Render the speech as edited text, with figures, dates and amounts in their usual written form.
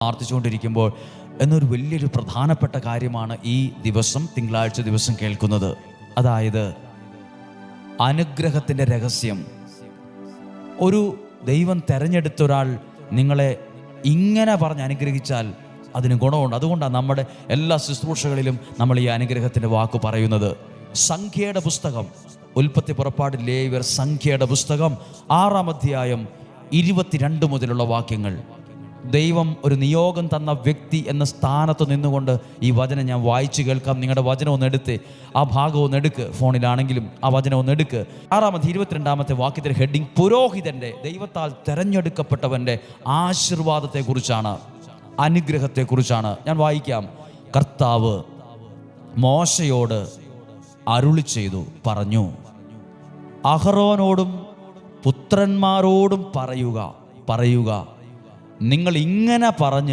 പ്രാർത്ഥിച്ചുകൊണ്ടിരിക്കുമ്പോൾ എന്നൊരു വലിയൊരു പ്രധാനപ്പെട്ട കാര്യമാണ് ഈ ദിവസം, തിങ്കളാഴ്ച ദിവസം കേൾക്കുന്നത്. അതായത് അനുഗ്രഹത്തിൻ്റെ രഹസ്യം. ഒരു ദൈവം തെരഞ്ഞെടുത്ത ഒരാൾ നിങ്ങളെ ഇങ്ങനെ പറഞ്ഞ് അനുഗ്രഹിച്ചാൽ അതിന് ഗുണമുണ്ട്. അതുകൊണ്ടാണ് നമ്മുടെ എല്ലാ ശുശ്രൂഷകളിലും നമ്മൾ ഈ അനുഗ്രഹത്തിൻ്റെ വാക്ക് പറയുന്നത്. സംഖ്യയുടെ പുസ്തകം, ഉൽപ്പത്തി, പുറപ്പാട്, ലേവ്യർ, സംഖ്യയുടെ പുസ്തകം 6-ാം അധ്യായം 22 മുതലുള്ള വാക്യങ്ങൾ. ദൈവം ഒരു നിയോഗം തന്ന വ്യക്തി എന്ന സ്ഥാനത്ത് നിന്നുകൊണ്ട് ഈ വചനം ഞാൻ വായിച്ചു കേൾക്കാം. നിങ്ങളുടെ വചനം ഒന്ന് എടുത്ത് ആ ഭാഗം ഒന്ന് എടുക്ക്, ഫോണിലാണെങ്കിലും ആ വചനം ഒന്ന് എടുക്ക്. 6-ാമത്തെ 22-ാമത്തെ വാക്യത്തിൻ്റെ ഹെഡിങ് പുരോഹിതൻ്റെ, ദൈവത്താൽ തെരഞ്ഞെടുക്കപ്പെട്ടവൻ്റെ ആശീർവാദത്തെക്കുറിച്ചാണ്, അനുഗ്രഹത്തെക്കുറിച്ചാണ്. ഞാൻ വായിക്കാം. കർത്താവ് മോശയോട് അരുളി ചെയ്തു പറഞ്ഞു, അഹറോനോടും പുത്രന്മാരോടും പറയുക, നിങ്ങൾ ഇങ്ങനെ പറഞ്ഞ്